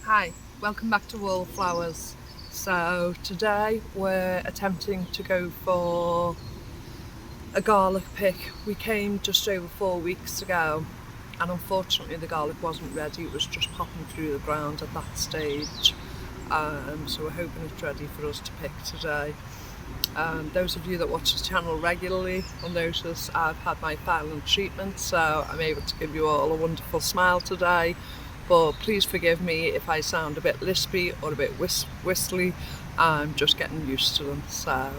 Hi, welcome back to Wallflowers. So today we're attempting to go for a garlic pick. We came just over 4 weeks ago and unfortunately the garlic wasn't ready, it was just popping through the ground at that stage. So we're hoping it's ready for us to pick today. Those of you that watch the channel regularly will notice I've had my final treatment, so I'm able to give you all a wonderful smile today. But please forgive me if I sound a bit lispy or a bit whistly. I'm just getting used to them. So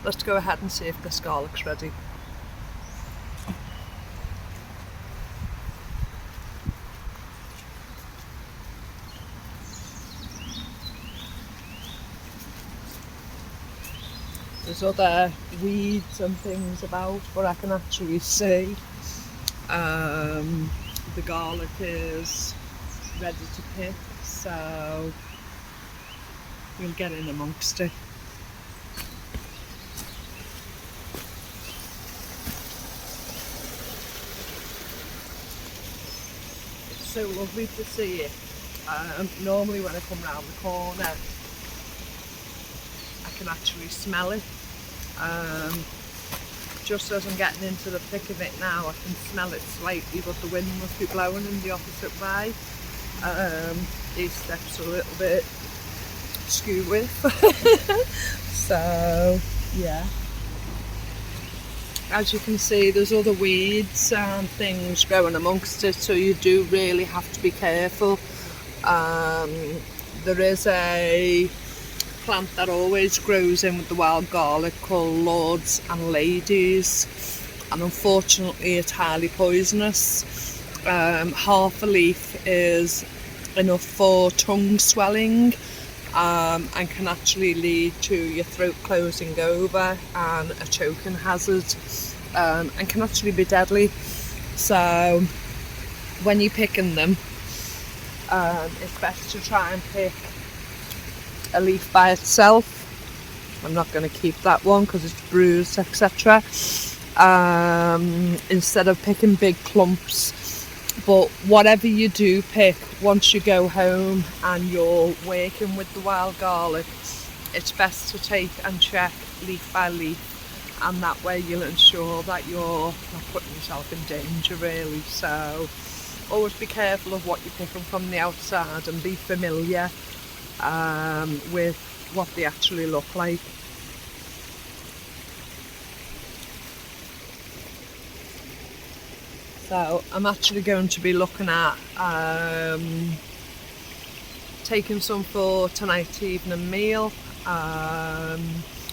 let's go ahead and see if this garlic's ready. There's other weeds and things about, but I can actually see the garlic is ready to pick, so we'll get in amongst it. It's so lovely to see it. Normally when I come round the corner I can actually smell it. Just as I'm getting into the thick of it now, I can smell it slightly, but the wind must be blowing in the opposite way. These steps are a little bit skew with. So yeah, as you can see there's other weeds and things growing amongst it, so you do really have to be careful. There is a plant that always grows in with the wild garlic called lords and ladies, and unfortunately it's highly poisonous. Half a leaf is enough for tongue swelling, and can actually lead to your throat closing over and a choking hazard, and can actually be deadly. So when you're picking them, it's best to try and pick a leaf by itself. I'm not going to keep that one because it's bruised, etc. Instead of picking big clumps. But whatever you do pick, once you go home and you're working with the wild garlic, it's best to take and check leaf by leaf, and that way you'll ensure that you're not putting yourself in danger really. So always be careful of what you're picking from the outside and be familiar with what they actually look like. So I'm actually going to be looking at taking some for tonight's evening meal,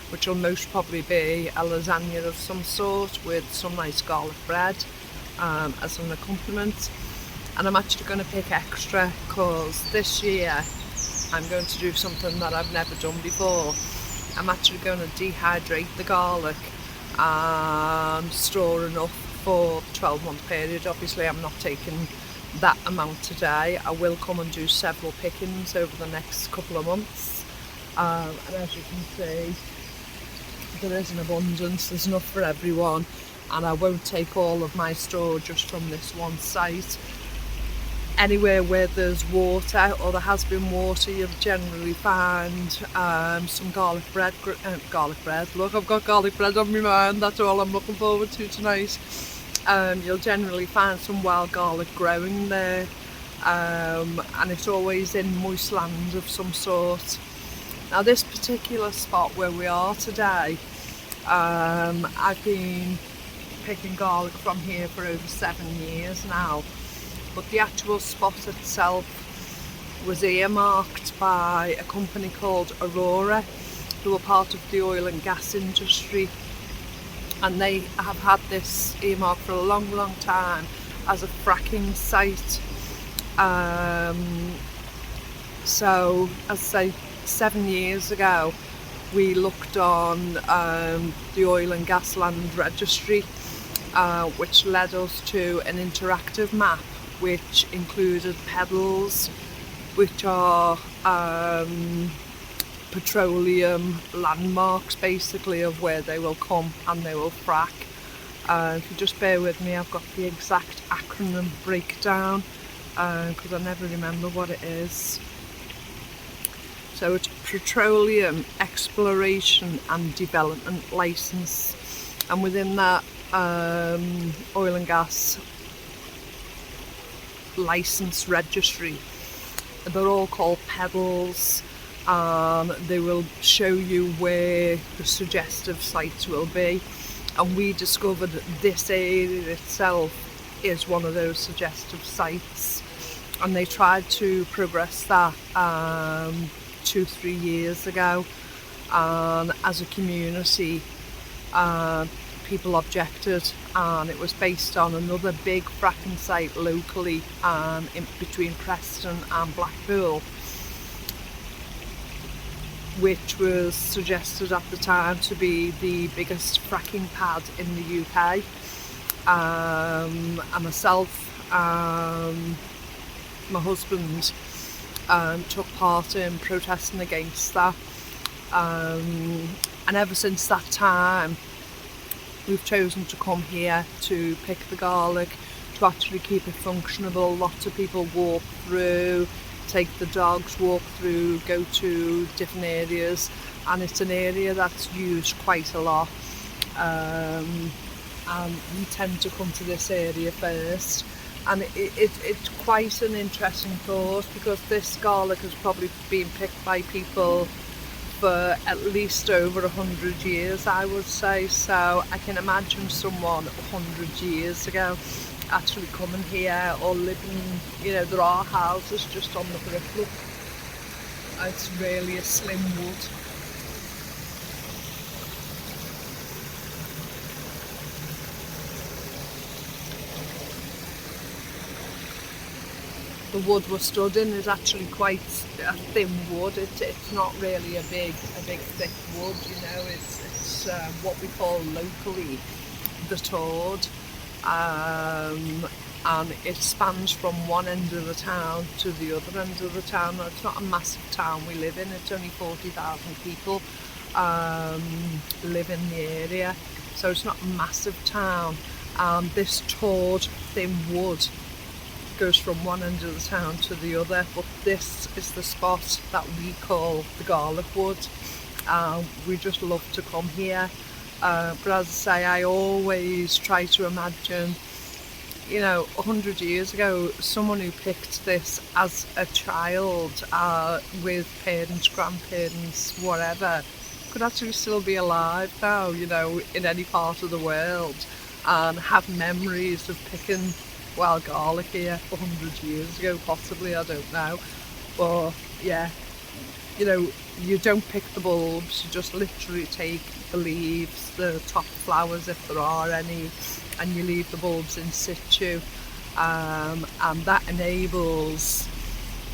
which will most probably be a lasagna of some sort with some nice garlic bread as an accompaniment. And I'm actually going to pick extra because this year I'm going to do something that I've never done before. I'm actually going to dehydrate the garlic and store enough for the 12-month period. Obviously I'm not taking that amount today. I will come and do several pickings over the next couple of months, and as you can see there is an abundance, there's enough for everyone, and I won't take all of my store just from this one site. Anywhere where there's water or there has been water, you'll generally find some garlic bread. Look, I've got garlic bread on my mind, that's all I'm looking forward to tonight. You'll generally find some wild garlic growing there, and it's always in moist land of some sort. Now this particular spot where we are today, I've been picking garlic from here for over 7 years now. But the actual spot itself was earmarked by a company called Aurora, who are part of the oil and gas industry, and they have had this earmarked for a long time as a fracking site. So as I say, 7 years ago we looked on the oil and gas land registry, which led us to an interactive map which included pebbles, which are petroleum landmarks basically of where they will come and they will frack. If you just bear with me, I've got the exact acronym breakdown because I never remember what it is. So it's Petroleum Exploration and Development Licence, and within that oil and gas licence registry, they're all called pedals. They will show you where the suggestive sites will be, and we discovered that this area itself is one of those suggestive sites, and they tried to progress that 2-3 years ago, and as a community people objected, and it was based on another big fracking site locally in between Preston and Blackpool, which was suggested at the time to be the biggest fracking pad in the UK. And myself and my husband took part in protesting against that, and ever since that time we've chosen to come here to pick the garlic, to actually keep it functionable. Lots of people walk through, take the dogs, walk through, go to different areas, and it's an area that's used quite a lot, and we tend to come to this area first. And it's quite an interesting thought, because this garlic has probably been picked by people for at least over 100 years, I would say. So I can imagine someone 100 years ago actually coming here or living, you know, there are houses just on the periphery. It's really a slim wood. The wood we're stood in is actually quite a thin wood. It's not really a big thick wood, you know. It's what we call locally the tord, and it spans from one end of the town to the other end of the town. Now, it's not a massive town we live in. It's only 40,000 people live in the area, so it's not a massive town. This tord, thin wood, goes from one end of the town to the other, but this is the spot that we call the garlic wood. We just love to come here, but as I say, I always try to imagine, you know, 100 years ago, someone who picked this as a child with parents, grandparents, whatever, could actually still be alive now, you know, in any part of the world, and have memories of picking wild garlic here 100 years ago, possibly, I don't know. But yeah, you know, you don't pick the bulbs, you just literally take the leaves, the top flowers if there are any, and you leave the bulbs in situ, and that enables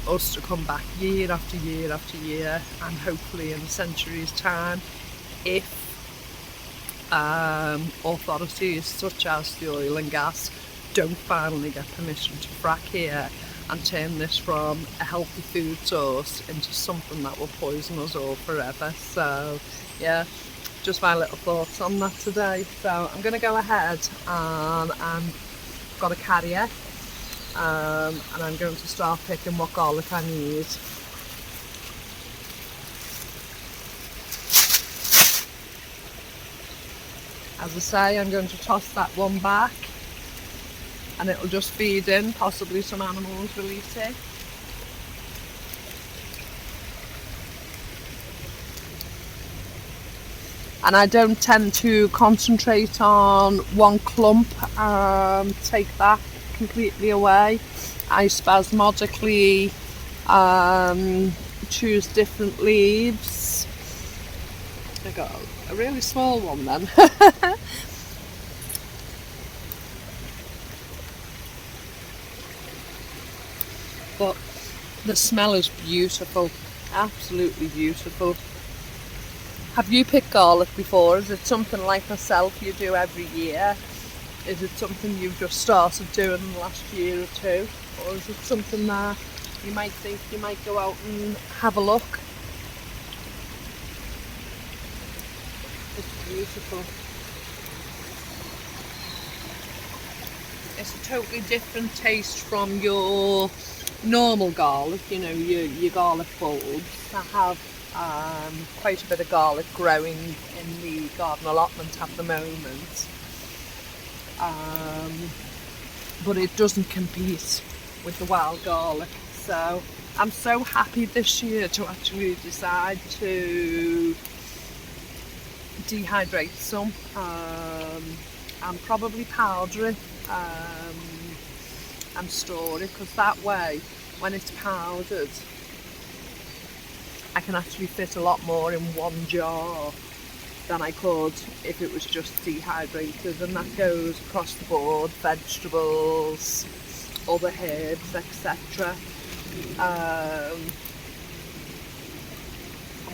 us to come back year after year after year, and hopefully in a century's time, if authorities such as the oil and gas don't finally get permission to frack here and turn this from a healthy food source into something that will poison us all forever. So yeah, just my little thoughts on that today. So I'm going to go ahead and I've got a carrier, and I'm going to start picking what garlic I need. As I say, I'm going to toss that one back, and it'll just feed in, possibly some animals will eat it. And I don't tend to concentrate on one clump, take that completely away. I spasmodically choose different leaves. I got a really small one then. But the smell is beautiful, absolutely beautiful. Have you picked garlic before? Is it something like myself you do every year? Is it something you've just started doing in the last year or two? Or is it something that you might think you might go out and have a look? It's beautiful. It's a totally different taste from your normal garlic, you know, your garlic bulbs. I have quite a bit of garlic growing in the garden allotment at the moment, but it doesn't compete with the wild garlic. So I'm so happy this year to actually decide to dehydrate some and probably powder it and store it, because that way when it's powdered I can actually fit a lot more in one jar than I could if it was just dehydrated, and that goes across the board: vegetables, other herbs, etc.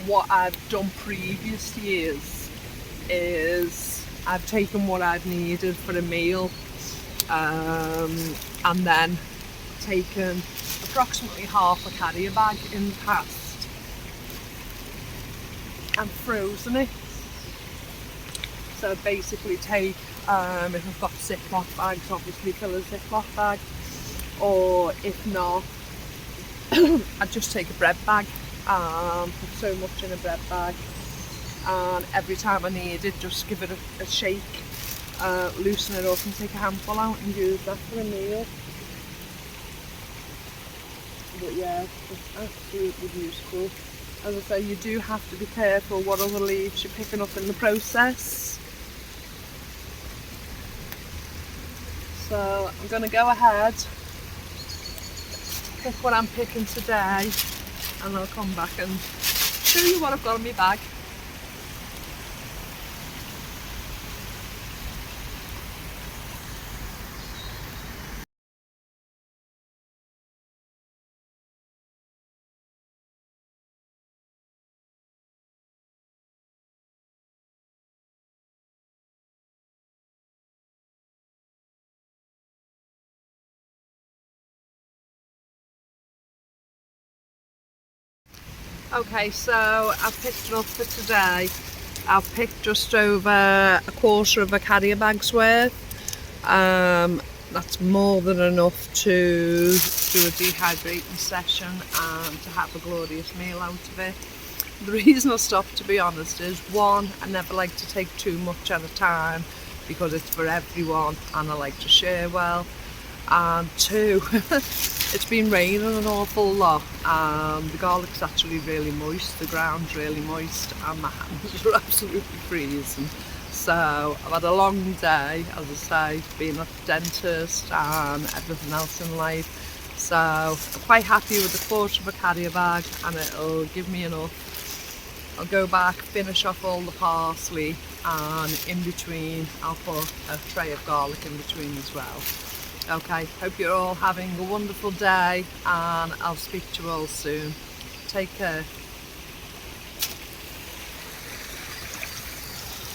What I've done previous years is I've taken what I've needed for a meal and then taken approximately half a carrier bag in the past and frozen it. So basically take, if I've got Ziploc bags, obviously fill a Ziploc bag, or if not, I'd just take a bread bag, put so much in a bread bag, and every time I need it, just give it a shake, loosen it up and take a handful out and use that for a meal. But yeah, it's absolutely useful. As I say, you do have to be careful what other leaves you're picking up in the process. So I'm going to go ahead, pick what I'm picking today, and I'll come back and show you what I've got in my bag. Okay, so I've picked it up for today. I've picked just over a quarter of a carrier bag's worth. That's more than enough to do a dehydrating session and to have a glorious meal out of it. The reason I stopped, to be honest, is one, I never like to take too much at a time because it's for everyone and I like to share well. And two, it's been raining an awful lot and the garlic's actually really moist, the ground's really moist and my hands are absolutely freezing. So I've had a long day, as I say, being at the dentist and everything else in life. So I'm quite happy with the quarter of a carrier bag and it'll give me enough. I'll go back, finish off all the parsley, and in between I'll put a tray of garlic in between as well. Okay, hope you're all having a wonderful day and I'll speak to you all soon. Take care.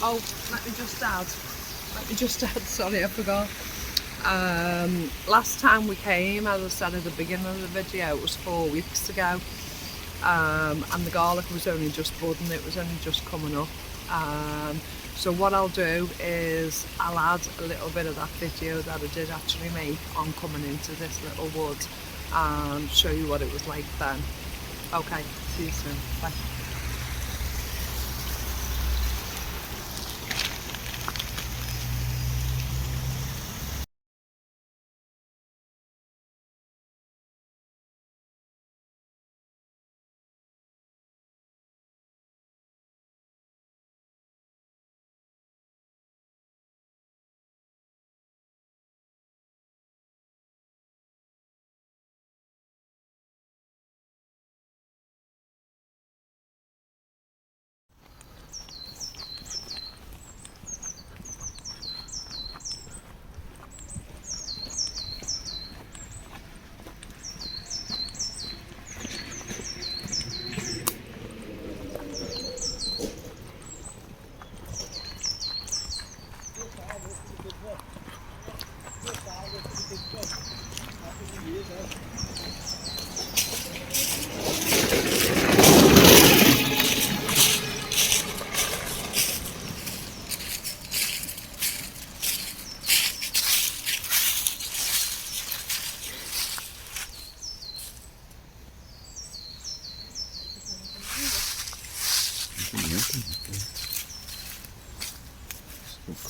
Oh, let me just add, sorry I forgot. Last time we came, as I said at the beginning of the video, it was 4 weeks ago. And the garlic was only just budding, it was only just coming up. So what I'll do is I'll add a little bit of that video that I did actually make on coming into this little wood and show you what it was like then. Okay, see you soon. Bye.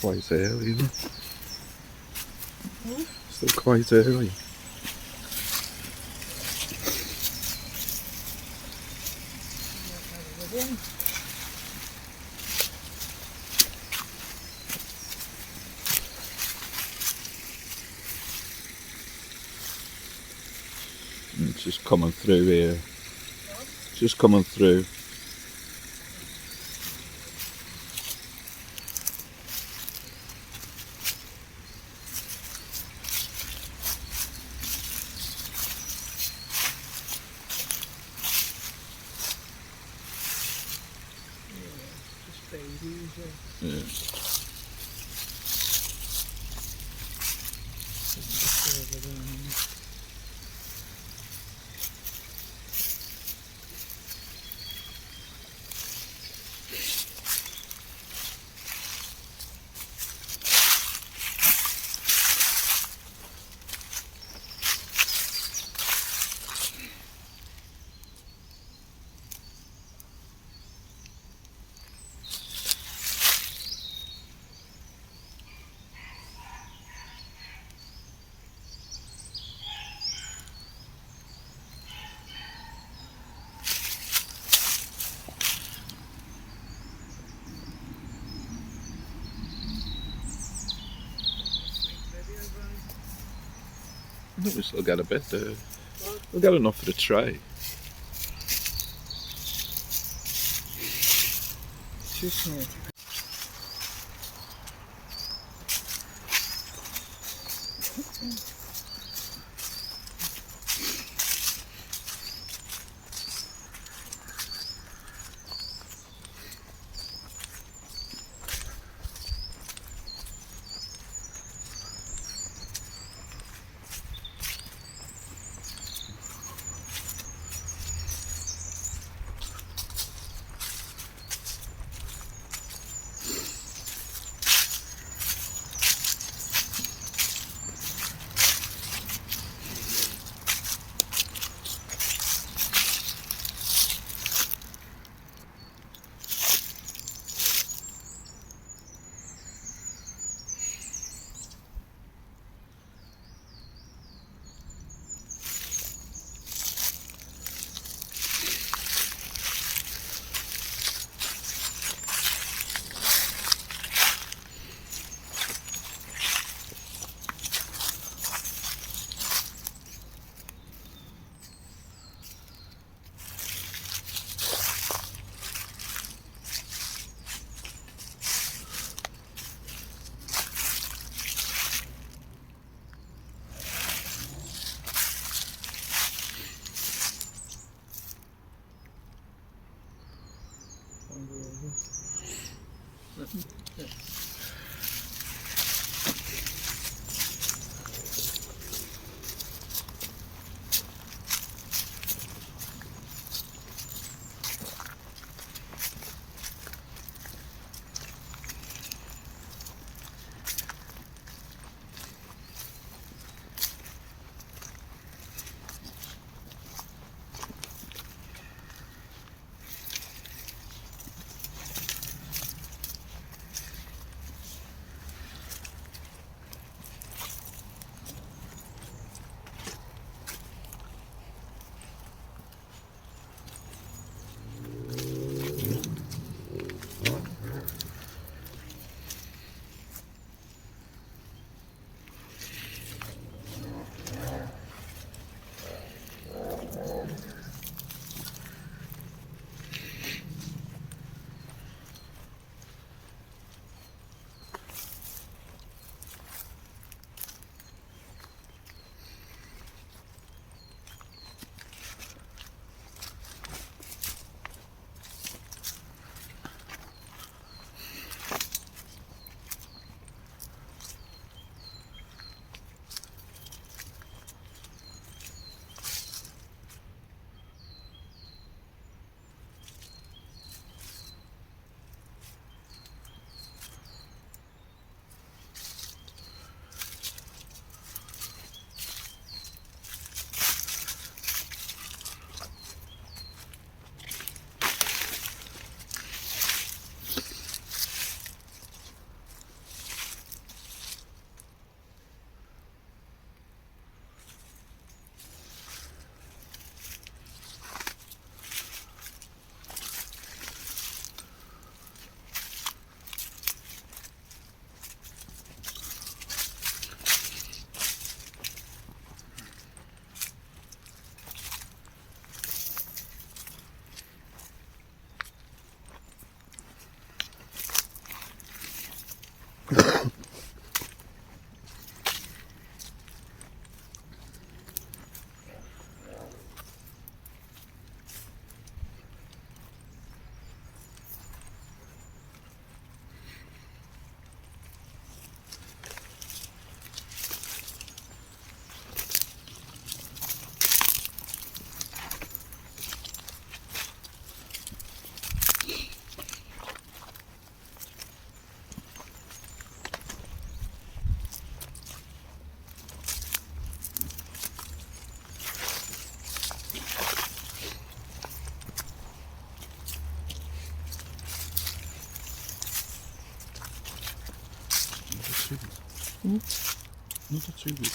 quite early, isn't it? Still quite early. It's just coming through here. It's just coming through. Yeah. I think we still got a bit there. We've got enough for the tray. Too small. Not too big.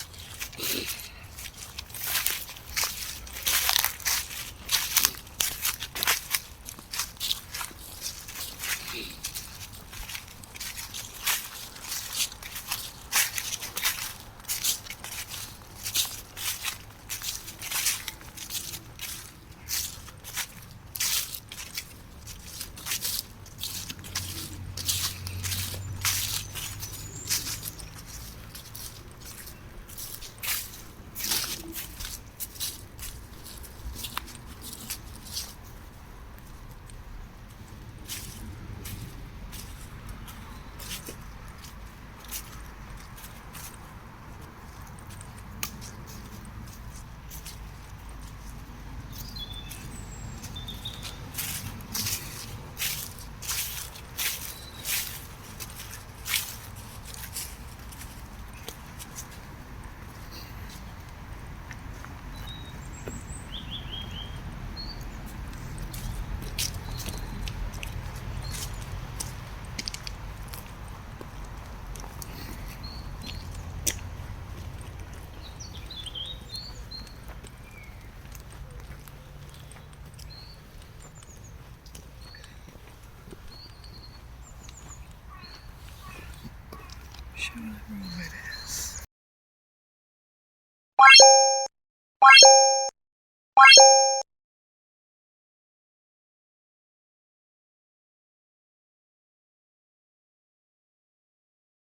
Show everyone where it is.